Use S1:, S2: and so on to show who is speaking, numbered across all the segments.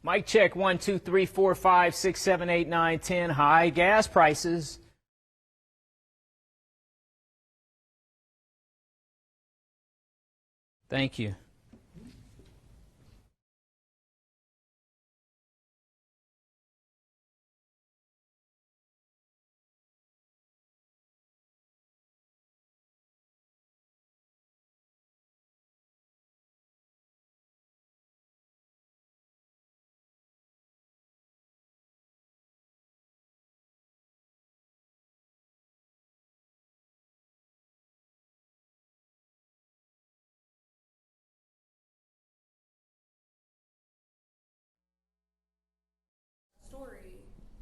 S1: Mic check 1, 2, 3, 4, 5, 6, 7, 8, 9, 10. High gas prices. Thank you.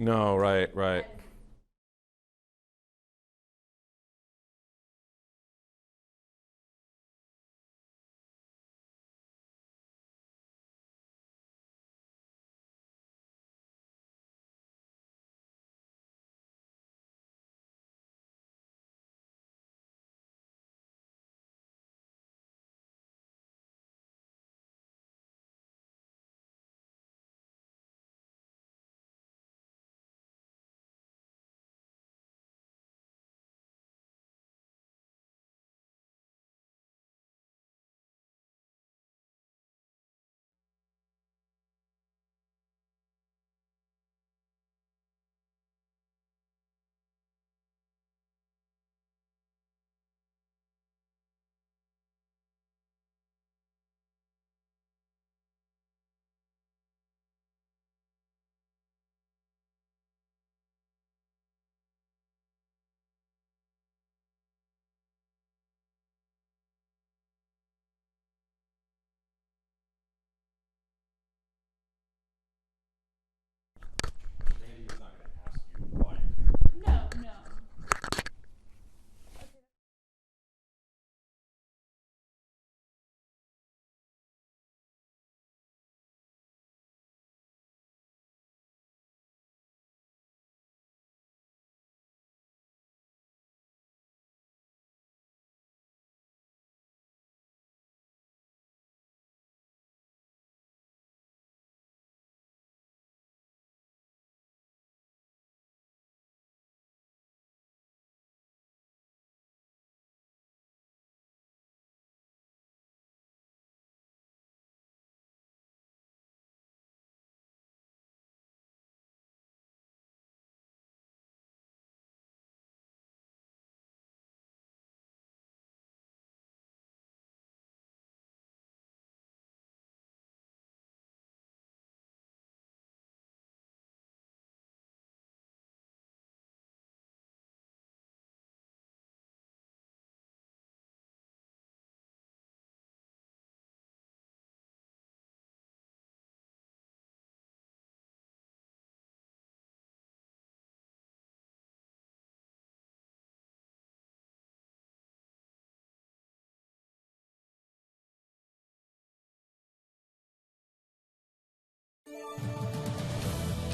S2: No, right.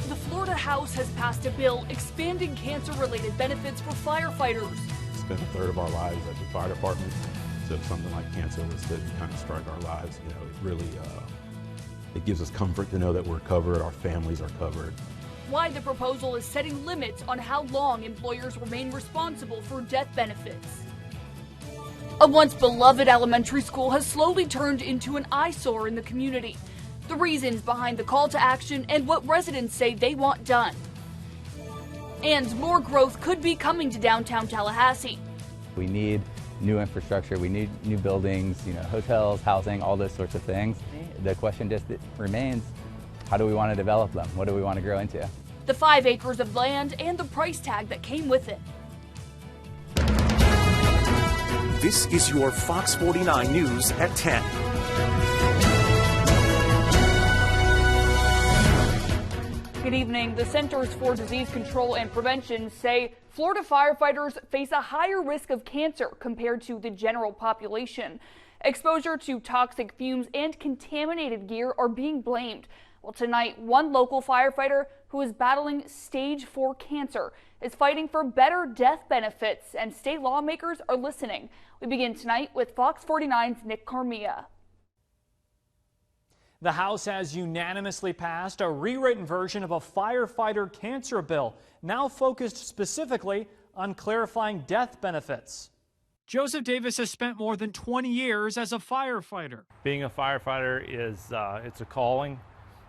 S3: The Florida House has passed a bill expanding cancer-related benefits for firefighters.
S4: Spend a third of our lives at the fire department, so if something like cancer was to kind of strike our lives, it really it gives us comfort to know that we're covered, our families are covered.
S3: Why the proposal is setting limits on how long employers remain responsible for death benefits. A once beloved elementary school has slowly turned into an eyesore in the community. The reasons behind the call to action and what residents say they want done. And more growth could be coming to downtown Tallahassee.
S5: We need new infrastructure, we need new buildings, hotels, housing, all those sorts of things. The question just remains, how do we want to develop them? What do we want to grow into?
S3: The 5 acres of land and the price tag that came with it.
S6: This is your Fox 49 News at 10.
S3: Good evening. The Centers for Disease Control and Prevention say Florida firefighters face a higher risk of cancer compared to the general population. Exposure to toxic fumes and contaminated gear are being blamed. Well, tonight, one local firefighter who is battling stage 4 cancer is fighting for better death benefits, and state lawmakers are listening. We begin tonight with Fox 49's Nick Carmia.
S2: The House has unanimously passed a rewritten version of a firefighter cancer bill, now focused specifically on clarifying death benefits. Joseph Davis has spent more than 20 years as a firefighter.
S7: Being a firefighter is it's a calling,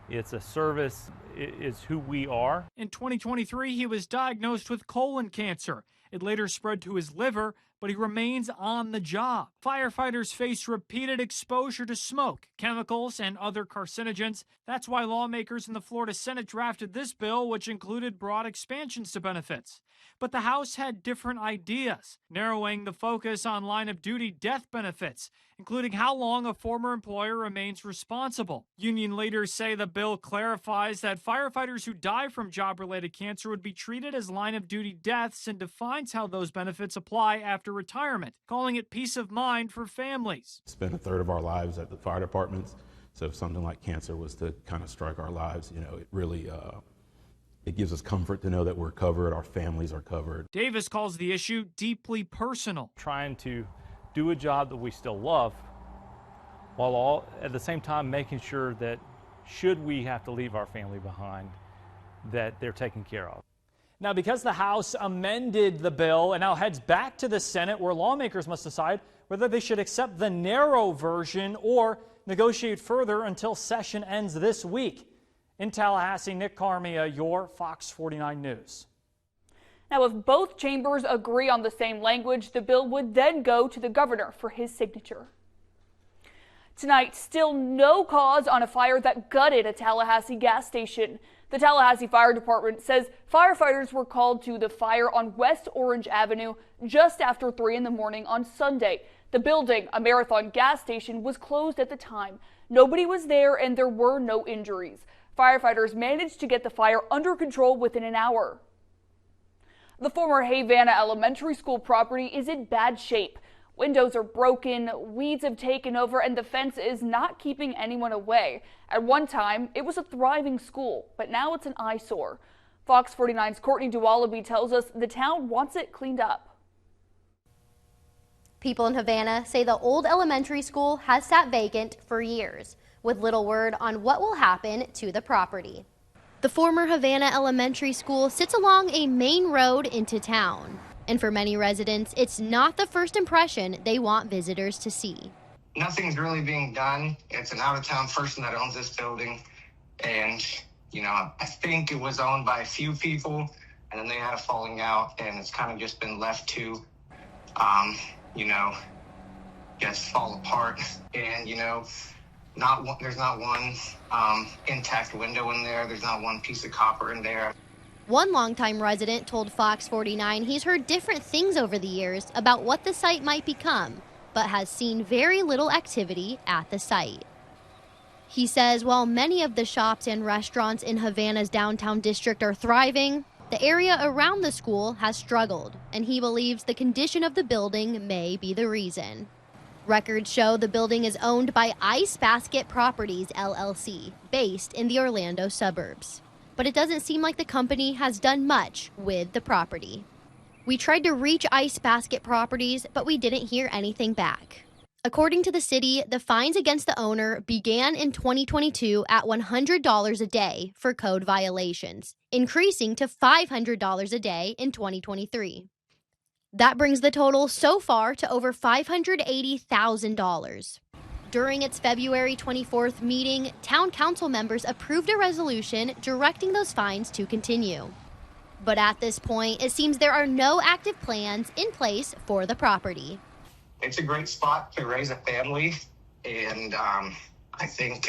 S7: it's a service, it's who we are.
S2: In 2023, he was diagnosed with colon cancer. It later spread to his liver, but he remains on the job. Firefighters face repeated exposure to smoke, chemicals, and other carcinogens. That's why lawmakers in the Florida Senate drafted this bill, which included broad expansions to benefits. But the House had different ideas, narrowing the focus on line-of-duty death benefits, including how long a former employer remains responsible. Union leaders say the bill clarifies that firefighters who die from job-related cancer would be treated as line-of-duty deaths and defines how those benefits apply after retirement, calling it peace of mind for families.
S4: Spend a third of our lives at the fire departments, so if something like cancer was to kind of strike our lives, it really it gives us comfort to know that we're covered, our families are covered.
S2: Davis calls the issue deeply personal.
S7: Trying to do a job that we still love, while at the same time making sure that should we have to leave our family behind, that they're taken care of.
S2: Now, because the House amended the bill and now heads back to the Senate, where lawmakers must decide whether they should accept the narrow version or negotiate further until session ends this week. In Tallahassee, Nick Carmia, your Fox 49 News.
S3: Now, if both chambers agree on the same language, the bill would then go to the governor for his signature. Tonight, still no cause on a fire that gutted a Tallahassee gas station. The Tallahassee Fire Department says firefighters were called to the fire on West Orange Avenue just after 3 in the morning on Sunday. The building, a Marathon gas station, was closed at the time. Nobody was there and there were no injuries. Firefighters managed to get the fire under control within an hour. The former Havana Elementary School property is in bad shape. Windows are broken, weeds have taken over, and the fence is not keeping anyone away. At one time, it was a thriving school, but now it's an eyesore. Fox 49's Courtney Dualaby tells us the town wants it cleaned up.
S8: People in Havana say the old elementary school has sat vacant for years, with little word on what will happen to the property. The former Havana Elementary School sits along a main road into town. And for many residents, it's not the first impression they want visitors to see.
S9: Nothing's really being done. It's an out-of-town person that owns this building. And, I think it was owned by a few people, and then they had a falling out, and it's kind of just been left to, just fall apart. And, there's not one intact window in there. There's not one piece of copper in there.
S8: One longtime resident told Fox 49 he's heard different things over the years about what the site might become, but has seen very little activity at the site. He says while many of the shops and restaurants in Havana's downtown district are thriving, the area around the school has struggled, and he believes the condition of the building may be the reason. Records show the building is owned by Ice Basket Properties, LLC, based in the Orlando suburbs. But it doesn't seem like the company has done much with the property. We tried to reach Ice Basket Properties, but we didn't hear anything back. According to the city, the fines against the owner began in 2022 at $100 a day for code violations, increasing to $500 a day in 2023. That brings the total so far to over $580,000. During its February 24th meeting, town council members approved a resolution directing those fines to continue. But at this point, it seems there are no active plans in place for the property.
S9: It's a great spot to raise a family, and I think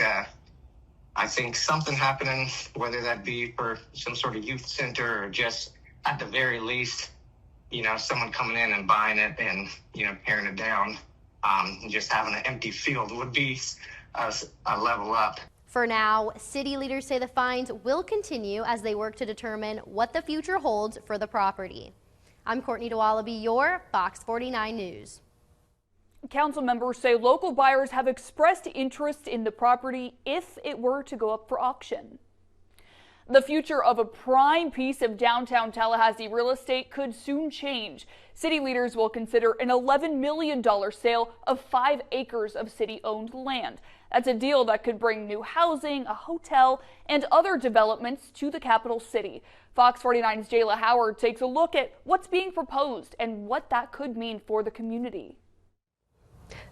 S9: something happening, whether that be for some sort of youth center or just at the very least, someone coming in and buying it and, tearing it down. Just having an empty field would be a level up.
S8: For now, city leaders say the fines will continue as they work to determine what the future holds for the property. I'm Courtney Dualaby, your Fox 49 News.
S3: Council members say local buyers have expressed interest in the property if it were to go up for auction. The future of a prime piece of downtown Tallahassee real estate could soon change. City leaders will consider an $11 million sale of 5 acres of city-owned land. That's a deal that could bring new housing, a hotel, and other developments to the capital city. Fox 49's Jayla Howard takes a look at what's being proposed and what that could mean for the community.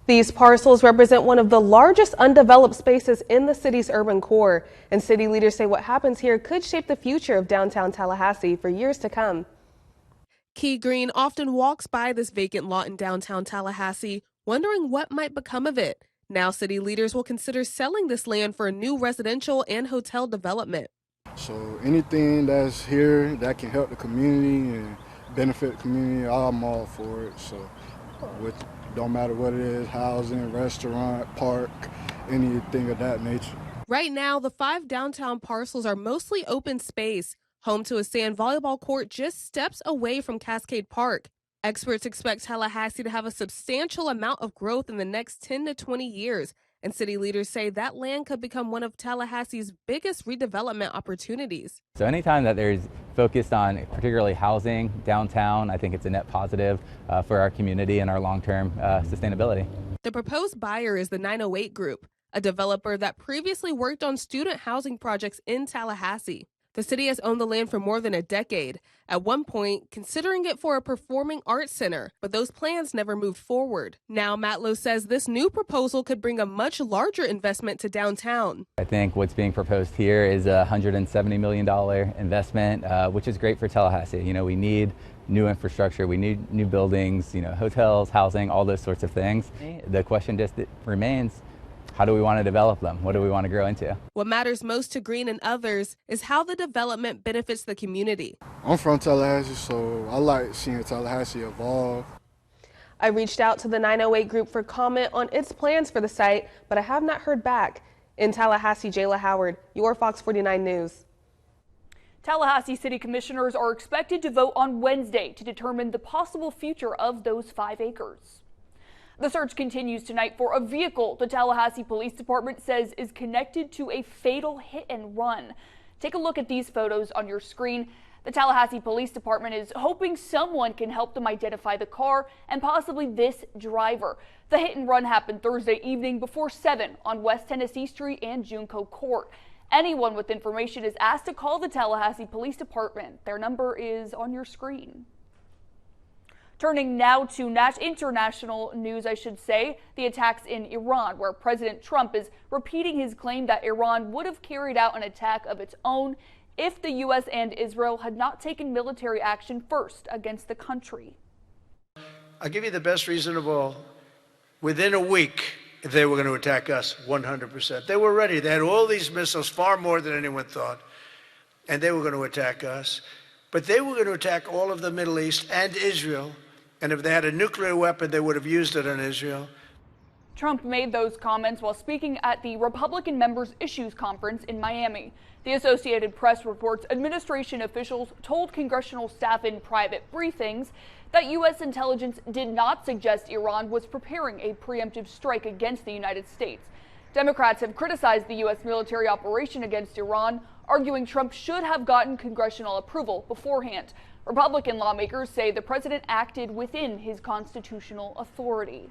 S10: These parcels represent one of the largest undeveloped spaces in the city's urban core, and city leaders say what happens here could shape the future of downtown Tallahassee for years to come. Key Green often walks by this vacant lot in downtown Tallahassee, wondering what might become of it. Now city leaders will consider selling this land for a new residential and hotel development.
S11: So anything that's here that can help the community and benefit the community, I'm all for it. So don't matter what it is, housing, restaurant, park, anything of that nature.
S10: Right now, the 5 downtown parcels are mostly open space, home to a sand volleyball court just steps away from Cascade Park. Experts expect Tallahassee to have a substantial amount of growth in the next 10 to 20 years, and city leaders say that land could become one of Tallahassee's biggest redevelopment opportunities.
S5: So anytime that there's focused on particularly housing downtown, I think it's a net positive for our community and our long-term sustainability.
S10: The proposed buyer is the 908 Group, a developer that previously worked on student housing projects in Tallahassee. The city has owned the land for more than a decade, at one point considering it for a performing arts center, but those plans never moved forward. Now Matlow says this new proposal could bring a much larger investment to downtown.
S5: I think what's being proposed here is a $170 million investment, which is great for Tallahassee. You know, we need new infrastructure, we need new buildings, you know, hotels, housing, all those sorts of things. The question just remains, how do we want to develop them? What do we want to grow into?
S10: What matters most to Green and others is how the development benefits the community.
S11: I'm from Tallahassee, so I like seeing Tallahassee evolve.
S10: I reached out to the 908 Group for comment on its plans for the site, but I have not heard back. In Tallahassee, Jayla Howard, your Fox 49 News.
S3: Tallahassee City Commissioners are expected to vote on Wednesday to determine the possible future of those 5 acres. The search continues tonight for a vehicle the Tallahassee Police Department says is connected to a fatal hit and run. Take a look at these photos on your screen. The Tallahassee Police Department is hoping someone can help them identify the car and possibly this driver. The hit and run happened Thursday evening before 7 on West Tennessee Street and Junco Court. Anyone with information is asked to call the Tallahassee Police Department. Their number is on your screen. Turning now to international news, I should say, the attacks in Iran, where President Trump is repeating his claim that Iran would have carried out an attack of its own if the U.S. and Israel had not taken military action first against the country.
S12: I'll give you the best reason of all. Within a week, they were going to attack us 100%. They were ready. They had all these missiles, far more than anyone thought, and they were going to attack us. But they were going to attack all of the Middle East and Israel. And if they had a nuclear weapon, they would have used it on Israel.
S3: Trump made those comments while speaking at the Republican Members' Issues Conference in Miami. The Associated Press reports administration officials told congressional staff in private briefings that U.S. intelligence did not suggest Iran was preparing a preemptive strike against the United States. Democrats have criticized the U.S. military operation against Iran, arguing Trump should have gotten congressional approval beforehand. Republican lawmakers say the president acted within his constitutional authority.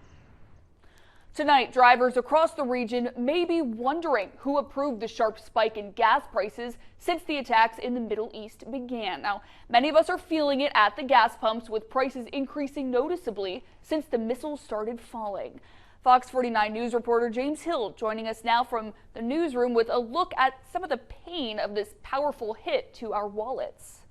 S3: Tonight, drivers across the region may be wondering who approved the sharp spike in gas prices since the attacks in the Middle East began. Now, many of us are feeling it at the gas pumps, with prices increasing noticeably since the missiles started falling. Fox 49 News reporter James Hill joining us now from the newsroom with a look at some of the pain of this powerful hit to our wallets.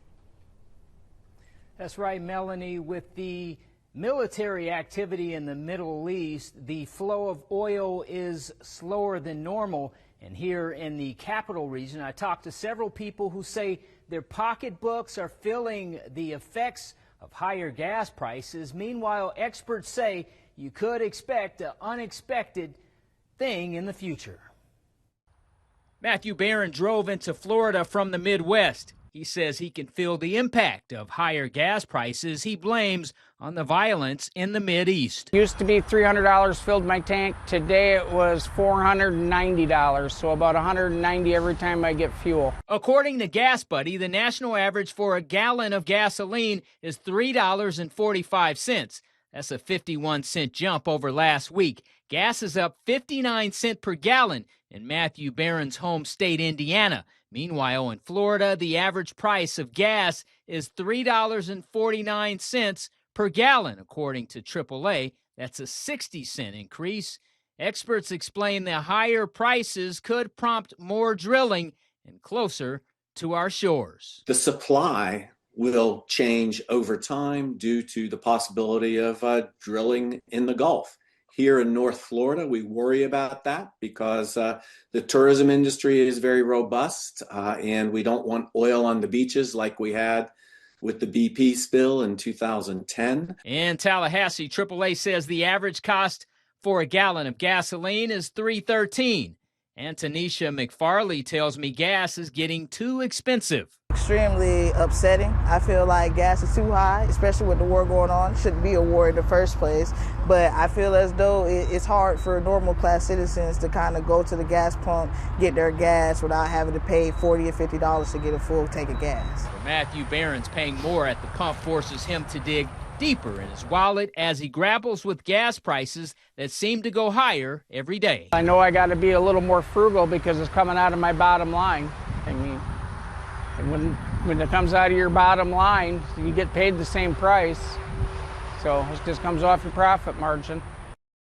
S1: That's right, Melanie. With the military activity in the Middle East, the flow of oil is slower than normal. And here in the capital region, I talked to several people who say their pocketbooks are feeling the effects of higher gas prices. Meanwhile, experts say you could expect an unexpected thing in the future.
S13: Matthew Barron drove into Florida from the Midwest.
S1: He says he can feel the impact of higher gas prices he blames on the violence in the Mideast.
S13: Used to be $300 filled my tank. Today it was $490, so about $190 every time I get fuel.
S1: According to Gas Buddy, the national average for a gallon of gasoline is $3.45. That's a 51-cent jump over last week. Gas is up 59 cents per gallon in Matthew Barron's home state, Indiana. Meanwhile, in Florida, the average price of gas is $3.49 per gallon, according to AAA. That's a 60-cent increase. Experts explain the higher prices could prompt more drilling and closer to our shores.
S14: The supply will change over time due to the possibility of drilling in the Gulf. Here in North Florida, we worry about that because the tourism industry is very robust and we don't want oil on the beaches like we had with the BP spill in 2010.
S1: In Tallahassee, AAA says the average cost for a gallon of gasoline is $3.13. And Tanisha McFarley tells me gas is getting too expensive.
S15: Extremely upsetting. I feel like gas is too high, especially with the war going on. It shouldn't be a war in the first place, but I feel as though it's hard for normal class citizens to kind of go to the gas pump, get their gas without having to pay $40 or $50 to get a full tank of gas.
S1: For Matthew Barron's, paying more at the pump forces him to dig deeper in his wallet as he grapples with gas prices that seem to go higher every day.
S13: I know I got to be a little more frugal because it's coming out of my bottom line. I mean, when it comes out of your bottom line, you get paid the same price. So it just comes off your profit margin.